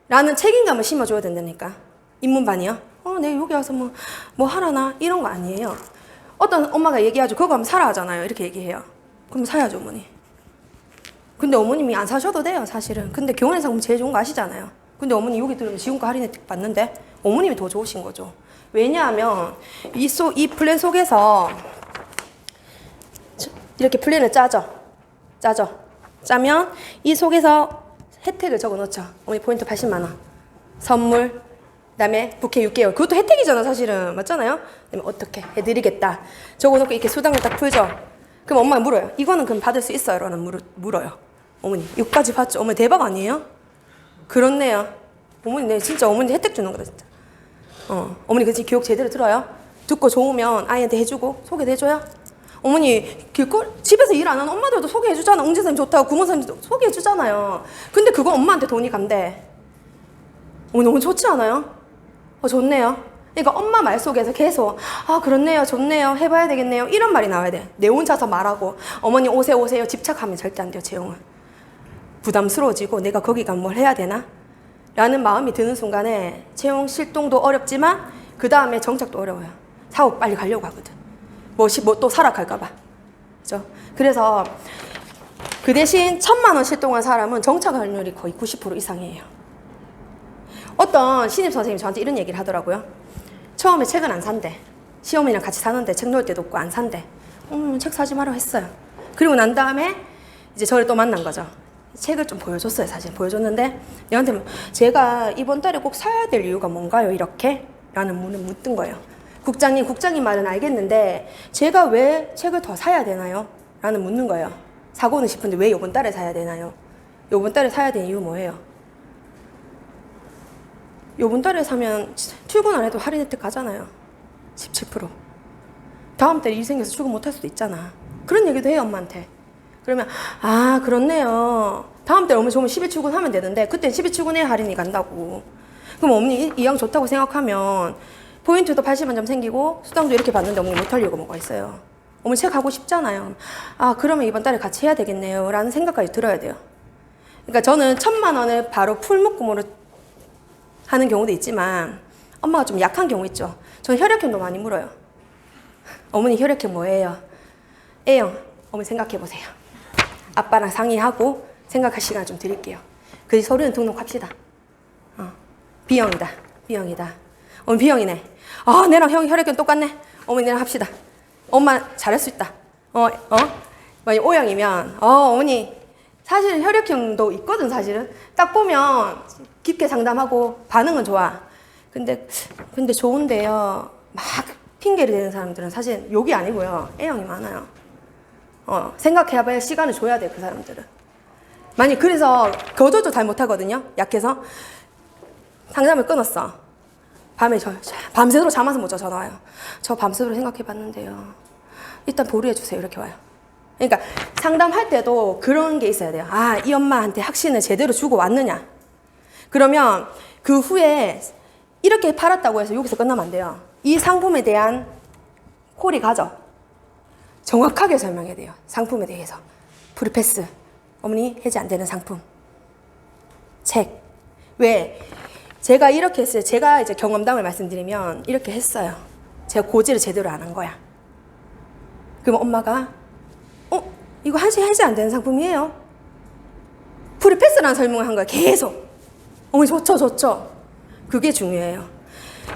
Speaker 1: 라는 책임감을 심어줘야 된다니까. 입문반이요. 내가 여기 와서 뭐 하라나? 이런 거 아니에요. 어떤 엄마가 얘기하죠. 그거 하면 사라 하잖아요. 이렇게 얘기해요. 그럼 사야죠, 어머니. 근데 어머님이 안 사셔도 돼요, 사실은. 근데 교원의 상품 제일 좋은 거 아시잖아요. 근데 어머니 여기 들으면 지원가 할인 혜택 받는데 어머님이 더 좋으신 거죠. 왜냐하면 이 플랜 속에서 이렇게 플랜을 짜죠. 짜면 이 속에서 혜택을 적어 놓죠. 어머니 포인트 80만 원. 선물, 그다음에 부캐 6개월. 그것도 혜택이잖아, 사실은. 맞잖아요? 그다음에 어떻게 해드리겠다. 적어 놓고 이렇게 수당을 딱 풀죠. 그럼 엄마가 물어요. 이거는 그럼 받을 수 있어요? 라는 물어요. 어머니, 이거까지 받죠? 어머니 대박 아니에요? 그렇네요. 어머니, 네, 진짜 어머니 혜택 주는 거다, 진짜. 어머니 그치 교육 제대로 들어요? 듣고 좋으면 아이한테 해주고 소개도 해줘요? 어머니 집에서 일 안 하는 엄마들도 소개해주잖아. 웅재선생님 좋다고 구몬선생님도 소개해주잖아요. 근데 그거 엄마한테 돈이 간대. 어머니 너무 좋지 않아요? 좋네요. 그러니까 엄마 말 속에서 계속 그렇네요, 좋네요, 해봐야 되겠네요 이런 말이 나와야 돼. 내 혼자서 말하고 어머니 오세요 집착하면 절대 안 돼요. 채용은 부담스러워지고 내가 거기 가면 뭘 해야 되나? 라는 마음이 드는 순간에 채용 실동도 어렵지만 그 다음에 정착도 어려워요. 사업 빨리 가려고 하거든. 뭐 또 사락할까봐. 그죠? 그래서 그 대신 1,000만 원 실동한 사람은 정착 확률이 거의 90% 이상이에요. 어떤 신입 선생님이 저한테 이런 얘기를 하더라고요. 처음에 책은 안 산대. 시어머니랑 같이 사는데 책 놓을 데도 없고 안 산대. 책 사지 마라 했어요. 그리고 난 다음에 이제 저를 또 만난 거죠. 책을 좀 보여줬어요. 사실 보여줬는데 얘한테 제가 이번 달에 꼭 사야 될 이유가 뭔가요? 이렇게? 라는 문을 묻던 거예요. 국장님 말은 알겠는데 제가 왜 책을 더 사야 되나요? 라는 묻는 거예요. 사고는 싶은데 왜 요번 달에 사야 되나요? 요번 달에 사야 되는 이유 뭐예요? 요번 달에 사면 출근 안 해도 할인 혜택 가잖아요. 17%. 다음 달에 일 생겨서 출근 못 할 수도 있잖아. 그런 얘기도 해요, 엄마한테. 그러면 아, 그렇네요. 다음 달에 어머니 좋으면 10일 출근하면 되는데 그때 10일 출근에 할인이 간다고. 그럼 어머니 이왕 좋다고 생각하면 포인트도 80만 점 생기고 수당도 이렇게 받는데 어머니 못할 이유가 뭐가 있어요? 어머니 책 하고 싶잖아요. 아, 그러면 이번 달에 같이 해야 되겠네요. 라는 생각까지 들어야 돼요. 그러니까 저는 1,000만 원을 바로 풀묶음으로 하는 경우도 있지만 엄마가 좀 약한 경우 있죠. 저는 혈액형도 많이 물어요. 어머니 혈액형 뭐예요? A형. 어머니 생각해 보세요. 아빠랑 상의하고 생각할 시간 좀 드릴게요. 그 서류는 등록합시다. B형이다. B형이다. 어머니 B형이네. 아, 내랑 형 혈액형 똑같네. 어머니랑 합시다. 엄마 잘할 수 있다. 만약 O형이면 어머니 사실 혈액형도 있거든. 사실은 딱 보면 깊게 상담하고 반응은 좋아. 근데 좋은데요. 막 핑계를 대는 사람들은 사실 욕이 아니고요. A형이 많아요. 생각해봐야 시간을 줘야 돼, 그 사람들은. 만약 그래서 거절도 잘 못하거든요. 약해서 상담을 끊었어. 밤새도록 잠아서 못 자. 전화 와요. 저 밤새도록 생각해봤는데요. 일단 보류해주세요. 이렇게 와요. 그러니까 상담할 때도 그런 게 있어야 돼요. 아, 이 엄마한테 확신을 제대로 주고 왔느냐. 그러면 그 후에 이렇게 팔았다고 해서 여기서 끝나면 안 돼요. 이 상품에 대한 콜이 가죠. 정확하게 설명해야 돼요. 상품에 대해서. 프리패스. 어머니 해지 안 되는 상품. 책. 왜? 제가 이렇게 했어요. 제가 이제 경험담을 말씀드리면 이렇게 했어요. 제가 고지를 제대로 안 한 거야. 그럼 엄마가 이거 해지 안 되는 상품이에요. 프리패스라는 설명을 한 거야. 계속. 어머니 좋죠. 그게 중요해요.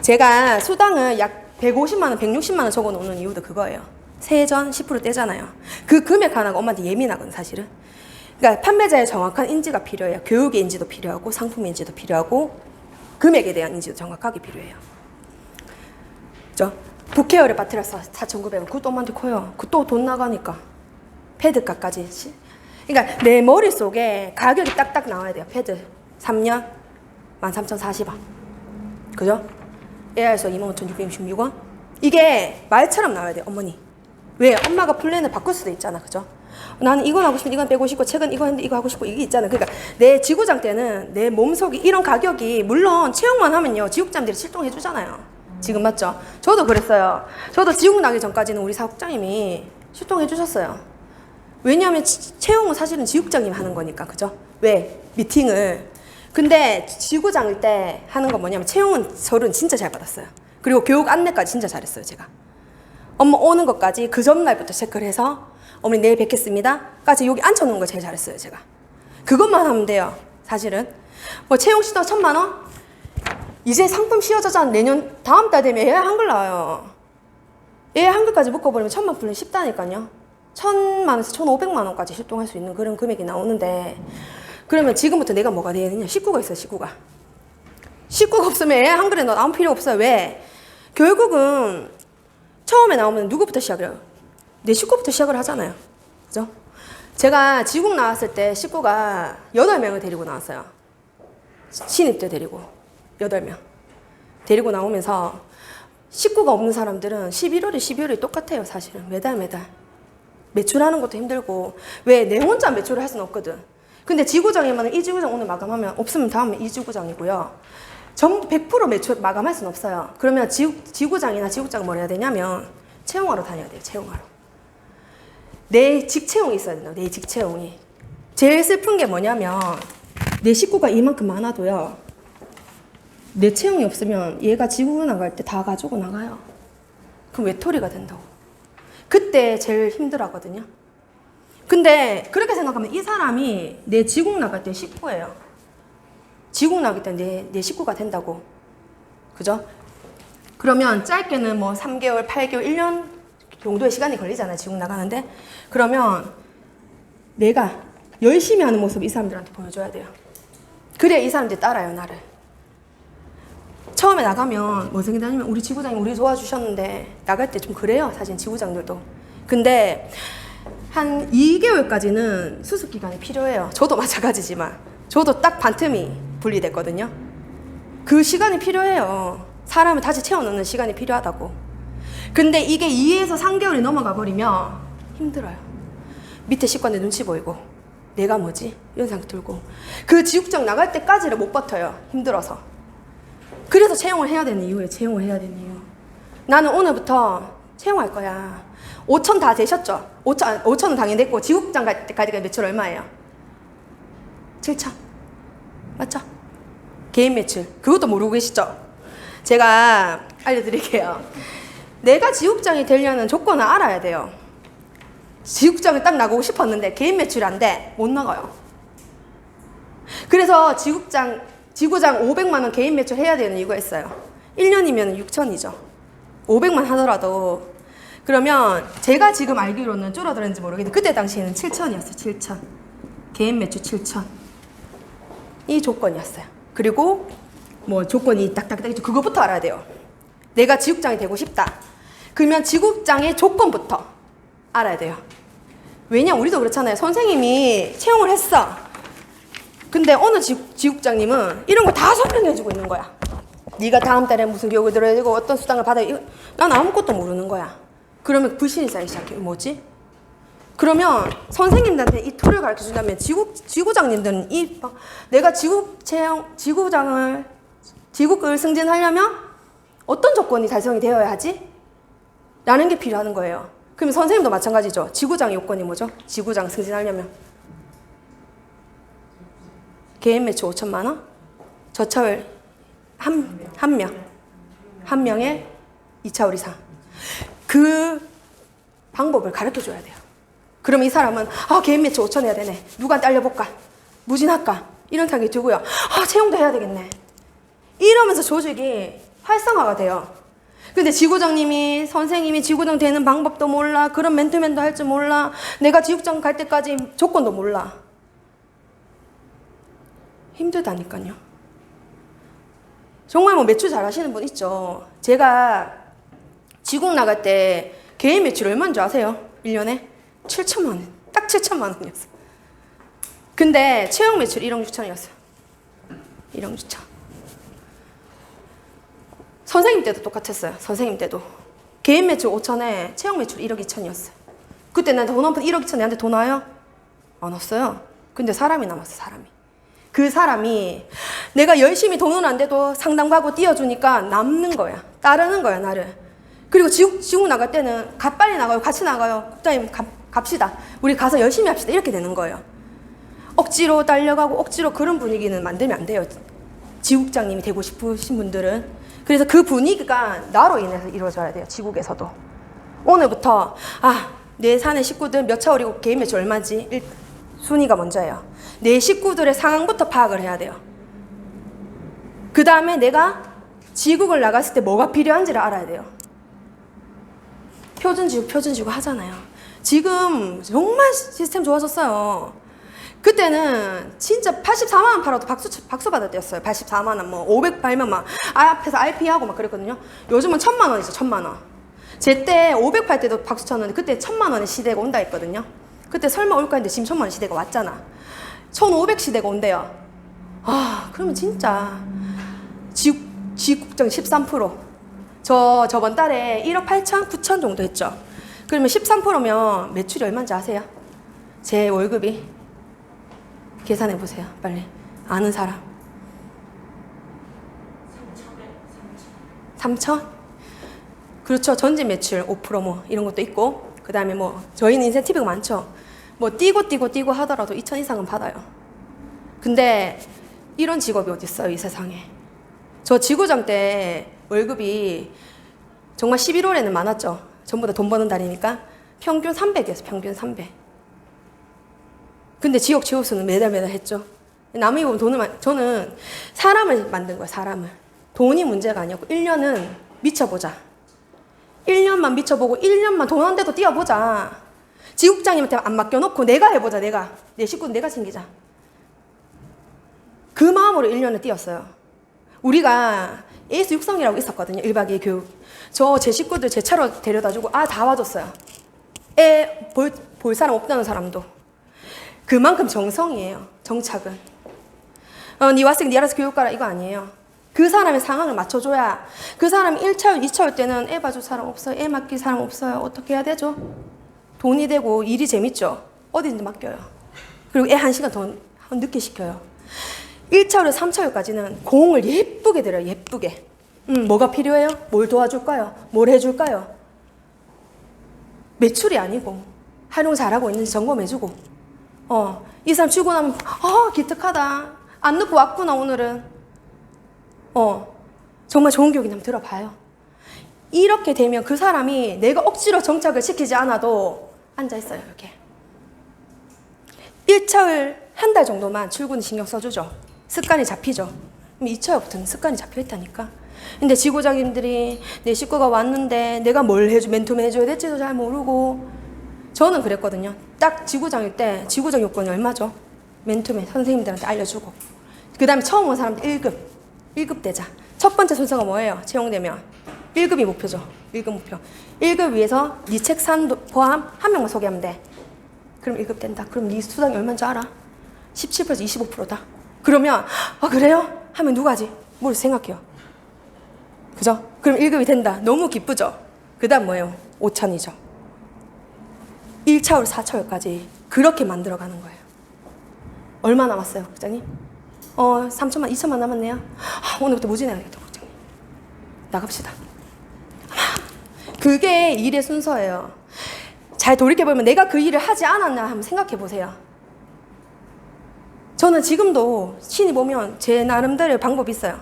Speaker 1: 제가 수당을 약 150만 원, 160만 원 적어 놓는 이유도 그거예요. 세해 전 10% 떼잖아요. 그 금액 하나가 엄마한테 예민하거든, 사실은. 그러니까 판매자의 정확한 인지가 필요해요. 교육의 인지도 필요하고 상품의 인지도 필요하고 금액에 대한 인지도 정확하게 필요해요. 그죠? 북케어를 빠뜨렸어. 4,900원. 그것도 엄마한테 커요. 그것도 돈 나가니까. 패드값까지. 그러니까 내 머릿속에 가격이 딱딱 나와야 돼요. 패드 3년 13,040원. 그죠? AR에서 25,666원. 이게 말처럼 나와야 돼요. 어머니. 왜? 엄마가 플랜을 바꿀 수도 있잖아. 그죠? 나는 이건 하고 싶은데 이건 빼고 싶고 책은 이거 했는데 이거 하고 싶고 이게 있잖아. 그러니까 내 지구장 때는 내 몸속이 이런 가격이 물론 채용만 하면요. 지국장들이 출동해 주잖아요. 지금 맞죠? 저도 그랬어요. 저도 지국 나기 전까지는 우리 사국장님이 출동해 주셨어요. 왜냐하면 채용은 사실은 지국장님이 하는 거니까. 그죠? 왜? 미팅을. 근데 지구장일 때 하는 건 뭐냐면 채용은 저는 진짜 잘 받았어요. 그리고 교육 안내까지 진짜 잘했어요. 제가. 엄마 오는 것까지 그 전날부터 체크를 해서 어머니 내일 뵙겠습니다 까지 여기 앉혀놓은 거 제일 잘했어요. 제가. 그것만 하면 돼요. 사실은. 뭐 채용 시도 1,000만 원? 이제 상품 씌워져서 내년 다음 달 되면 예약 한글 나와요. 예약 한글까지 묶어버리면 1,000만 풀리면 쉽다니까요. 1,000만 원에서 1,500만 원까지 출동할 수 있는 그런 금액이 나오는데 그러면 지금부터 내가 뭐가 돼야 되냐? 식구가 있어요. 식구가 없으면 예약 한글에 나올 필요 없어요. 왜? 결국은 처음에 나오면 누구부터 시작을 해요? 내 식구부터 시작을 하잖아요. 그죠? 제가 지국 나왔을 때 식구가 8명을 데리고 나왔어요. 신입 때 데리고 8명 데리고 나오면서 식구가 없는 사람들은 12월이 똑같아요. 사실은 매달 매출하는 것도 힘들고. 왜? 내 혼자 매출을 할 수는 없거든. 근데 지구장이면 이 지구장 오늘 마감하면 없으면 다음에 이 지구장이고요. 전부 100% 매출 마감할 수는 없어요. 그러면 지구장이나 지구장 뭘 해야 되냐면 채용하러 다녀야 돼요. 채용하러. 내 직채용이 있어야 된다. 내 직채용이. 제일 슬픈 게 뭐냐면 내 식구가 이만큼 많아도요. 내 채용이 없으면 얘가 지구 나갈 때 다 가지고 나가요. 그럼 외톨이가 된다고. 그때 제일 힘들어하거든요. 근데 그렇게 생각하면 이 사람이 내 지국 나갈 때 식구예요. 지국 나갈 때 내 식구가 된다고. 그죠? 그러면 짧게는 뭐 3개월, 8개월, 1년 정도의 시간이 걸리잖아요. 지국 나가는데. 그러면 내가 열심히 하는 모습 이 사람들한테 보여줘야 돼요. 그래야 이 사람들이 따라요, 나를. 처음에 나가면 뭐 생각하냐면 우리 지구장이 우리 도와주셨는데 나갈 때 좀 그래요. 사실 지구장들도. 근데 한 2개월까지는 수습 기간이 필요해요. 저도 마찬가지지만 저도 딱 반틈이 분리됐거든요. 그 시간이 필요해요. 사람을 다시 채워넣는 시간이 필요하다고. 근데 이게 2에서 3개월이 넘어가 버리면 힘들어요. 밑에 식구한테 눈치 보이고 내가 뭐지? 이런 생각 들고 그 지육장 나갈 때까지를 못 버텨요. 힘들어서. 그래서 채용을 해야 되는 이유예요. 채용을 해야 되는 이유. 나는 오늘부터 채용할 거야. 5천 다 되셨죠? 5천은 당연히 됐고 지국장 갈 때까지가 매출 얼마예요? 7천. 맞죠? 개인 매출. 그것도 모르고 계시죠? 제가 알려드릴게요. 내가 지국장이 되려는 조건을 알아야 돼요. 지국장을 딱 나가고 싶었는데 개인 매출이 안 돼. 못 나가요. 그래서 지구장 500만 원 개인 매출 해야 되는 이유가 있어요. 1년이면 6천이죠. 500만 하더라도 그러면 제가 지금 알기로는 줄어들었는지 모르겠는데 그때 당시에는 7천이었어요. 7천. 개인 매출 7천. 이 조건이었어요. 그리고 뭐 조건이 딱딱딱 있죠. 그거부터 알아야 돼요. 내가 지국장이 되고 싶다. 그러면 지국장의 조건부터 알아야 돼요. 왜냐 우리도 그렇잖아요. 선생님이 채용을 했어. 근데 어느 지국장님은 이런 거 다 설명해주고 있는 거야. 네가 다음 달에 무슨 교육을 들어야 되고 어떤 수당을 받아야 되고 난 아무것도 모르는 거야. 그러면 불신이 쌓이기 시작해. 뭐지? 그러면 선생님들한테 이 툴을 가르쳐준다면 지구장님들은 내가 지구장을 승진하려면 어떤 조건이 달성이 되어야 하지? 라는 게 필요한 거예요. 그럼 선생님도 마찬가지죠. 지구장 요건이 뭐죠? 지구장 승진하려면 개인 매출 5천만 원, 저차율 한 명에 2차율 이상. 그 방법을 가르쳐 줘야 돼요. 그럼 이 사람은 개인 매출 5천 해야 되네. 누구한테 알려볼까? 무진할까? 이런 생각이 들고요. 채용도 해야 되겠네. 이러면서 조직이 활성화가 돼요. 근데 지구장님이 선생님이 지구장 되는 방법도 몰라. 그런 맨투맨도 할 줄 몰라. 내가 지구장 갈 때까지 조건도 몰라. 힘들다니까요. 정말 뭐 매출 잘 하시는 분 있죠. 제가 지국 나갈 때 개인 매출 얼마인 줄 아세요? 1년에? 7천만 원. 딱 7천만 원이었어요. 근데 채용 매출 1억 6천이었어요. 1억 6천. 선생님 때도 똑같았어요. 선생님 때도. 개인 매출 5천에 채용 매출 1억 2천이었어요. 그때 나한테 돈 한 푼 1억 2천 내한테 돈 와요? 안 왔어요. 근데 사람이 남았어, 사람이. 그 사람이 내가 열심히 돈은 안 돼도 상담가고 띄워주니까 남는 거야. 따르는 거야, 나를. 그리고 지국 나갈 때는 빨리 나가요. 같이 나가요. 국장님 갑시다. 우리 가서 열심히 합시다. 이렇게 되는 거예요. 억지로 딸려가고 억지로 그런 분위기는 만들면 안 돼요. 지국장님이 되고 싶으신 분들은. 그래서 그 분위기가 나로 인해서 이루어져야 돼요. 지국에서도. 오늘부터 내 사내 식구들 몇 차월이고 개인 매출 얼마지? 순위가 먼저예요. 내 식구들의 상황부터 파악을 해야 돼요. 그 다음에 내가 지국을 나갔을 때 뭐가 필요한지를 알아야 돼요. 표준지국 하잖아요. 지금 정말 시스템 좋아졌어요. 그때는 진짜 84만 원 팔아도 박수 받을 때였어요. 84만 원, 500 팔면 앞에서 RP하고 막 그랬거든요. 요즘은 1,000만 원이죠, 1,000만 원. 제 때 500 팔 때도 박수 쳤는데 그때 1,000만 원의 시대가 온다 했거든요. 그때 설마 올까 했는데 지금 1,000만 원 시대가 왔잖아. 1,500 시대가 온대요. 그러면 진짜 지국장 13%. 저번 달에 1억 8천, 9천 정도 했죠. 그러면 13%면 매출이 얼마인지 아세요? 제 월급이. 계산해 보세요, 빨리. 아는 사람. 3천? 그렇죠. 전체 매출 5% 이런 것도 있고, 그 다음에 저희는 인센티브가 많죠. 뛰고 하더라도 2천 이상은 받아요. 근데 이런 직업이 어디 있어요, 이 세상에. 저 지구장 때 월급이 정말 11월에는 많았죠. 전부 다 돈 버는 달이니까 평균 300이었어요. 평균 300. 근데 지역 지호수는 매달 했죠. 남의 저는 사람을 만든 거예요. 사람을. 돈이 문제가 아니었고 1년은 미쳐보자. 1년만 미쳐보고 1년만 돈 한 대도 뛰어보자. 지국장님한테 안 맡겨놓고 내가 해보자. 내 식구는 내가 챙기자. 그 마음으로 1년을 뛰었어요. 우리가 에이스 육성이라고 있었거든요. 1박 2일 교육. 저 제 식구들 제 차로 데려다주고 다 와줬어요. 애 볼 사람 없다는 사람도. 그만큼 정성이에요. 정착은. 니 왔으니까 니 알아서 교육 가라 이거 아니에요. 그 사람의 상황을 맞춰줘야. 그 사람이 1차월 2차월 때는 애 봐줄 사람 없어요. 애 맡길 사람 없어요. 어떻게 해야 되죠? 돈이 되고 일이 재밌죠. 어디든지 맡겨요. 그리고 애 1시간 더 늦게 시켜요. 1차월에서 3차월까지는 공을 예쁘게 들여요. 예쁘게. 뭐가 필요해요? 뭘 도와줄까요? 뭘 해줄까요? 매출이 아니고 활용 잘하고 있는지 점검해주고 이 사람 출근하면 기특하다. 안 늦고 왔구나 오늘은. 정말 좋은 교육이 좀 들어봐요. 이렇게 되면 그 사람이 내가 억지로 정착을 시키지 않아도 앉아있어요. 이렇게 1차월 한 달 정도만 출근 신경 써주죠. 습관이 잡히죠. 그럼 2차월부터는 습관이 잡혀있다니까. 근데 지구장님들이 내 식구가 왔는데 내가 뭘 맨투맨 해줘야 될지도 잘 모르고. 저는 그랬거든요. 딱 지구장일 때 지구장 요건이 얼마죠? 맨투맨 선생님들한테 알려주고. 그 다음에 처음 온 사람들 1급 되자. 첫 번째 순서가 뭐예요? 채용되면 1급이 목표죠. 1급 목표. 1급 위해서 네 책산 포함 한 명만 소개하면 돼. 그럼 1급 된다. 그럼 네 수당이 얼마인 줄 알아? 17%에서 25%다. 그러면 그래요? 하면 누가 하지? 뭘 생각해요. 그죠? 그럼 1급이 된다. 너무 기쁘죠? 그 다음 뭐예요? 5천이죠. 1차월, 4차월까지 그렇게 만들어가는 거예요. 얼마 남았어요, 국장님? 3천만, 2천만 남았네요. 오늘부터 무진해야겠다, 국장님. 나갑시다. 그게 일의 순서예요. 잘 돌이켜보면 내가 그 일을 하지 않았나 한번 생각해보세요. 저는 지금도 신입 오면 제 나름대로의 방법이 있어요.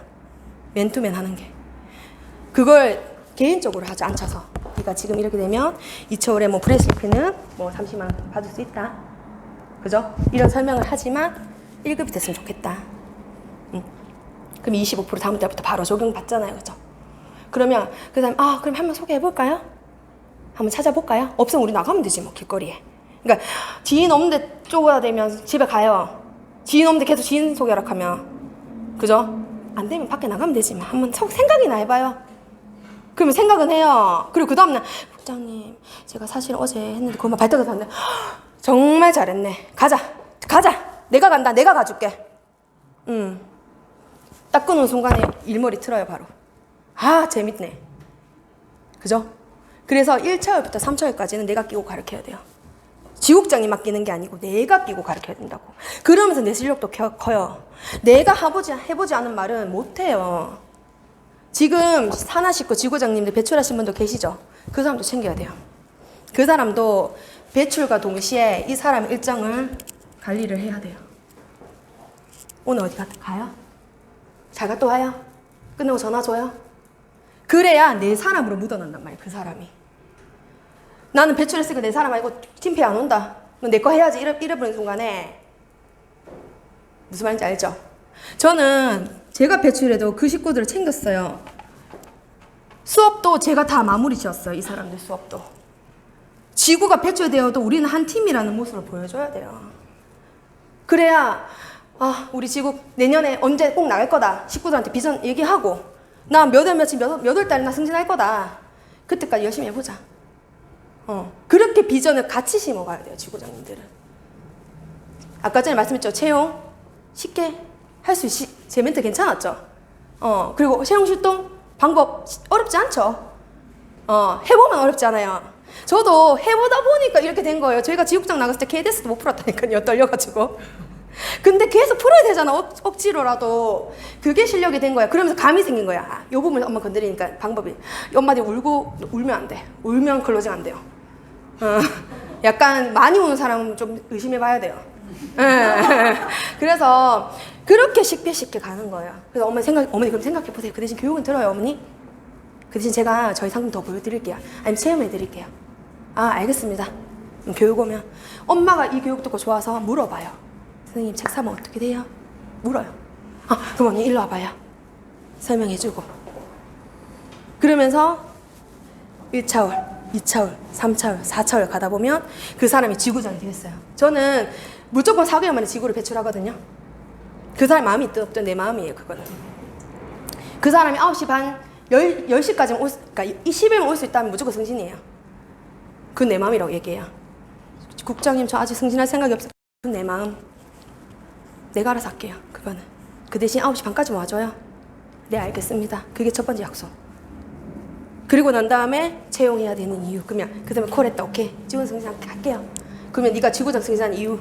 Speaker 1: 맨투맨 하는 게. 그걸 개인적으로 하지 않쳐서. 그러니까 지금 이렇게 되면 2차월에 뭐 브레스리프는 뭐 30만 원 받을 수 있다. 그죠? 이런 설명을 하지만 1급이 됐으면 좋겠다. 그럼 25% 다음 달부터 바로 적용받잖아요. 그죠? 그러면 그 다음에 그럼 한번 소개해볼까요? 한번 찾아볼까요? 없으면 우리 나가면 되지 뭐 길거리에. 그러니까 지인 없는데 쪼그라들면 집에 가요. 지인 없는데 계속 지인 소개하라 하면. 그죠? 안 되면 밖에 나가면 되지 뭐. 한번 생각이나 해봐요. 그러면 생각은 해요. 그리고 그 다음날 국장님 제가 사실 어제 했는데 그것만 발떡해서 봤는데 정말 잘했네. 가자 내가 간다. 내가 가줄게. 딱 끊는 순간에 일머리 틀어요 바로. 재밌네. 그죠? 그래서 1차월부터 3차월까지는 내가 끼고 가르쳐야 돼요. 지국장이 맡기는 게 아니고 내가 끼고 가르쳐야 된다고. 그러면서 내 실력도 커요. 내가 해보지 않은 말은 못해요. 지금 산하 식구 지구장님들 배출하신 분도 계시죠? 그 사람도 챙겨야 돼요. 그 사람도 배출과 동시에 이 사람의 일정을 관리를 해야 돼요. 오늘 어디 가요? 잘 갔다 와요? 끝나고 전화 줘요? 그래야 내 사람으로 묻어난단 말이에요. 그 사람이. 나는 배출했으니까 내 사람 아니고 팀페이 안 온다. 너 내 거 해야지. 이래버리는 순간에 무슨 말인지 알죠? 저는 제가 배출해도 그 식구들을 챙겼어요. 수업도 제가 다 마무리 지었어요. 이 사람들 수업도. 지구가 배출되어도 우리는 한 팀이라는 모습을 보여줘야 돼요. 그래야 우리 지구 내년에 언제 꼭 나갈 거다. 식구들한테 비전 얘기하고 나 몇 월 달이나 승진할 거다. 그때까지 열심히 해보자. 그렇게 비전을 같이 심어가야 돼요. 지구장님들은. 아까 전에 말씀했죠. 채용 쉽게 할 수 있지. 제 멘트 괜찮았죠? 그리고 채용 출동 방법 어렵지 않죠? 해보면 어렵지 않아요. 저도 해보다 보니까 이렇게 된 거예요. 저희가 지국장 나갔을 때 KDS도 못 풀었다니까요. 떨려가지고. 근데 계속 풀어야 되잖아. 억지로라도. 그게 실력이 된 거야. 그러면서 감이 생긴 거야. 요 부분 엄마 건드리니까 방법이. 엄마들이 울면 안 돼. 울면 클로징 안 돼요. 약간 많이 우는 사람은 좀 의심해 봐야 돼요. 그래서 그렇게 쉽게 가는 거예요. 그래서 어머니 그럼 생각해 보세요. 그 대신 교육은 들어요, 어머니? 그 대신 제가 저희 상품 더 보여드릴게요. 아니면 체험해 드릴게요. 알겠습니다. 교육 오면 엄마가 이 교육 듣고 좋아서 물어봐요. 선생님 책 사면 어떻게 돼요? 물어요. 그럼 언니 일로 와봐요. 설명해주고. 그러면서 1차월 2차월, 3차월, 4차월 가다 보면 그 사람이 지구장이 되겠어요. 저는 무조건 4개월 만에 지구를 배출하거든요. 그 사람 마음이 있든 없든 내 마음이에요, 그거는. 그 사람이 9시 반, 10시까지 그러니까 20일만 올 수 있다면 무조건 승진이에요. 그건 내 마음이라고 얘기해요. 국장님 저 아직 승진할 생각이 없어요. 그건 내 마음. 내가 알아서 할게요. 그거는. 그 대신 9시 반까지 와줘요. 네 알겠습니다. 그게 첫 번째 약속. 그리고 난 다음에 채용해야 되는 이유. 그러면 그 다음에 콜했다. 오케이. 지원 승진할게요. 그러면 네가 지구장 승진한 이유.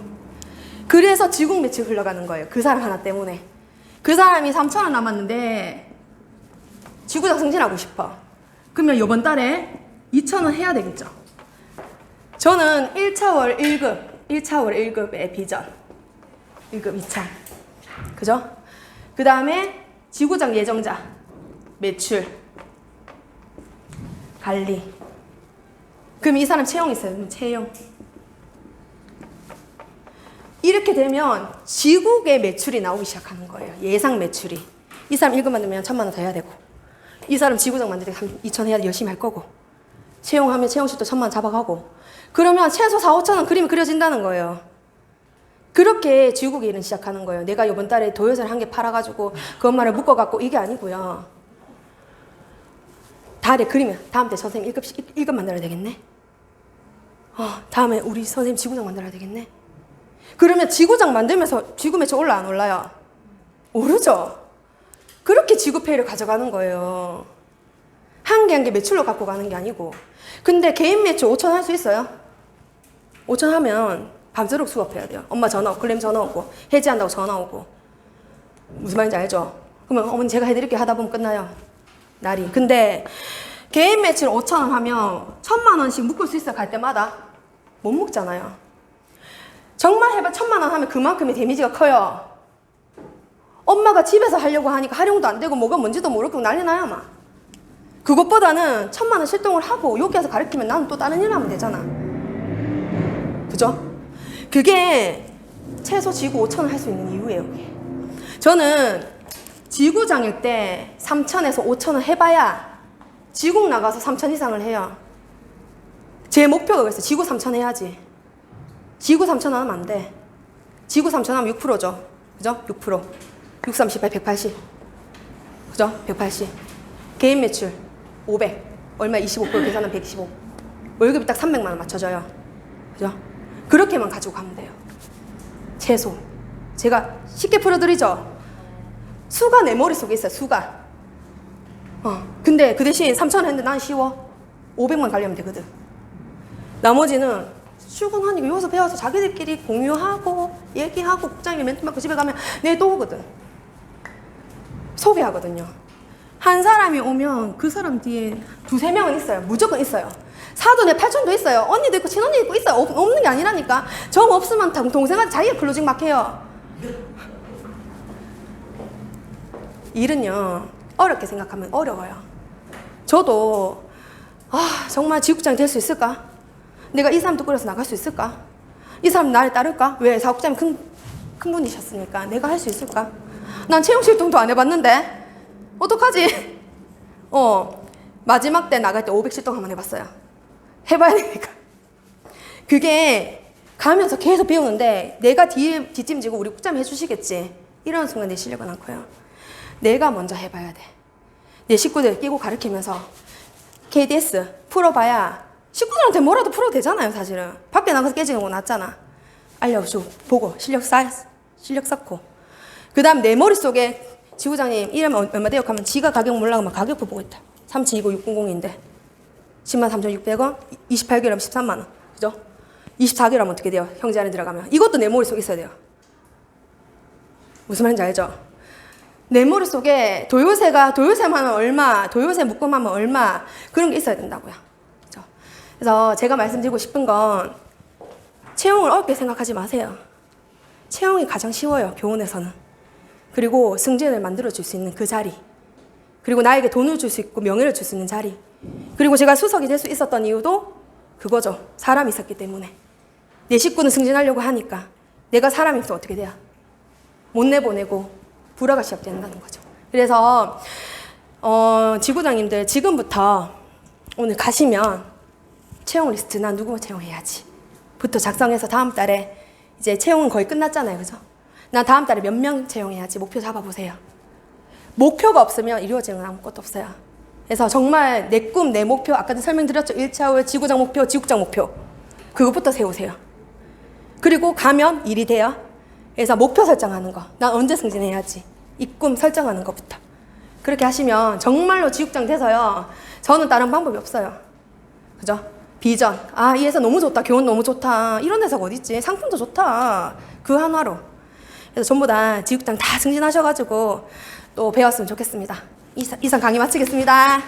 Speaker 1: 그래서 지국 매출 흘러가는 거예요. 그 사람 하나 때문에. 그 사람이 3,000원 남았는데 지구장 승진하고 싶어. 그러면 이번 달에 2,000원 해야 되겠죠. 저는 1차월 1급의 비전. 1급 2차. 그죠? 그 다음에 지구장 예정자. 매출. 관리. 그럼 이 사람 채용 있어요. 채용. 이렇게 되면 지국의 매출이 나오기 시작하는 거예요. 예상 매출이. 이 사람 1급 만들면 1,000만 원 더 해야 되고, 이 사람 지구장 만들 때 2,000 해야 열심히 할 거고, 채용하면 채용실도 1,000만 원 잡아가고, 그러면 최소 4, 5천 원 그림이 그려진다는 거예요. 그렇게 지국의 일은 시작하는 거예요. 내가 이번 달에 도요새를 한 개 팔아가지고 그 엄마를 묶어갖고 이게 아니고요. 달에 그리면 다음 때 선생님 1급 만들어야 되겠네. 다음에 우리 선생님 지구장 만들어야 되겠네. 그러면 지구장 만들면서 지구 매출 올라 안 올라요? 오르죠. 그렇게 지구페이를 가져가는 거예요. 한 개 한 개 매출로 갖고 가는 게 아니고. 근데 개인 매출 5천 할 수 있어요? 5천 하면 밤새도록 수업해야 돼요. 엄마 전화 오고, 클레임 전화 오고, 해지한다고 전화 오고. 무슨 말인지 알죠? 그러면 어머니 제가 해드릴게 하다 보면 끝나요. 날이. 근데 개인 매출 5천 원 하면 1,000만 원씩 묶을 수 있어요. 갈 때마다. 못 묶잖아요. 정말 해봐 1,000만 원 하면 그만큼의 데미지가 커요. 엄마가 집에서 하려고 하니까 활용도 안 되고 뭐가 뭔지도 모르고 난리 나요 아마. 그것보다는 1,000만 원 실동을 하고 여기 와서 가르치면 나는 또 다른 일 하면 되잖아. 그죠? 그게 최소 지구 5,000원 할 수 있는 이유예요. 그게. 저는 지구장일 때 3,000에서 5,000원 해봐야 지국 나가서 3,000 이상을 해요. 제 목표가 그랬어요. 지구 3,000 해야지. 지구 3,000원 하면 안 돼. 지구 3,000 하면 6%죠. 그죠? 6%. 6, 38, 180. 그죠? 180. 개인 매출 500. 얼마 25% 계산하면 125. 월급이 딱 300만 원 맞춰져요. 그죠? 그렇게만 가지고 가면 돼요. 최소. 제가 쉽게 풀어드리죠? 수가 내 머릿속에 있어요. 수가. 근데 그 대신 3,000원 했는데 난 쉬워. 500만 가려면 되거든. 나머지는 출근하니까 여기서 배워서 자기들끼리 공유하고 얘기하고 국장님이 멘트 맞고 집에 가면 내일 또 오거든. 소비하거든요. 한 사람이 오면 그 사람 뒤에 2, 3명은 있어요. 무조건 있어요. 사돈에 팔촌도 있어요. 언니도 있고 친언니 있고 있어요. 없는 게 아니라니까. 정 없으면 동생한테 자기가 클로징 막 해요. 일은요 어렵게 생각하면 어려워요. 저도 정말 지국장이 될 수 있을까? 내가 이 사람 뚜꾸려서 나갈 수 있을까? 이 사람 나를 따를까? 왜? 사국장이 큰 분이셨으니까 내가 할 수 있을까? 난 채용실동도 안 해봤는데 어떡하지? 마지막 때 나갈 때 500실동 한번 해봤어요. 해봐야 되니까. 그게 가면서 계속 배우는데 내가 뒷짐지고 우리 국장이 해주시겠지. 이러는 순간 내 실력은 않고요. 내가 먼저 해봐야 돼. 내 식구들 끼고 가르치면서 KDS 풀어봐야 식구들한테 뭐라도 풀어도 되잖아요. 사실은 밖에 나가서 깨지는 거 낫잖아. 알려주고 보고 실력 쌓고 그 다음 내 머릿속에 지구장님 이러면 얼마 돼요? 하면 지가 가격 몰라고 막 가격표 보고 있다. 3729-600인데 103,600원 28개월 하면 13만원. 그죠? 24개월 하면 어떻게 돼요? 형제 안에 들어가면. 이것도 내 머릿속에 있어야 돼요. 무슨 말인지 알죠? 내 머릿속에 도요새만 하면 얼마, 도요새 묶음하면 얼마, 그런 게 있어야 된다고요. 그죠? 그래서 제가 말씀드리고 싶은 건 채용을 어렵게 생각하지 마세요. 채용이 가장 쉬워요. 교원에서는. 그리고 승진을 만들어줄 수 있는 그 자리, 그리고 나에게 돈을 줄 수 있고 명예를 줄 수 있는 자리, 그리고 제가 수석이 될 수 있었던 이유도 그거죠. 사람이 있었기 때문에. 내 식구는 승진하려고 하니까 내가 사람이 없으면 어떻게 돼요? 못 내보내고 불화가 시작된다는 거죠. 그래서 지구장님들 지금부터 오늘 가시면 채용 리스트 나 누구 채용해야지 부터 작성해서 다음 달에 이제 채용은 거의 끝났잖아요. 그죠? 나 다음 달에 몇 명 채용해야지 목표 잡아보세요. 목표가 없으면 이루어지는 건 아무것도 없어요. 그래서 정말 내 꿈, 내 목표, 아까도 설명드렸죠. 1차원 지구장 목표, 지국장 목표. 그것부터 세우세요. 그리고 가면 일이 돼요. 그래서 목표 설정하는 거. 난 언제 승진해야지. 이 꿈 설정하는 것부터. 그렇게 하시면 정말로 지국장 돼서요. 저는 다른 방법이 없어요. 그죠? 비전. 아, 이 회사 너무 좋다. 교원 너무 좋다. 이런 회사가 어딨지? 상품도 좋다. 그 하나로. 그래서 전부 다 지국장 다 승진하셔가지고 또 배웠으면 좋겠습니다. 이상 강의 마치겠습니다.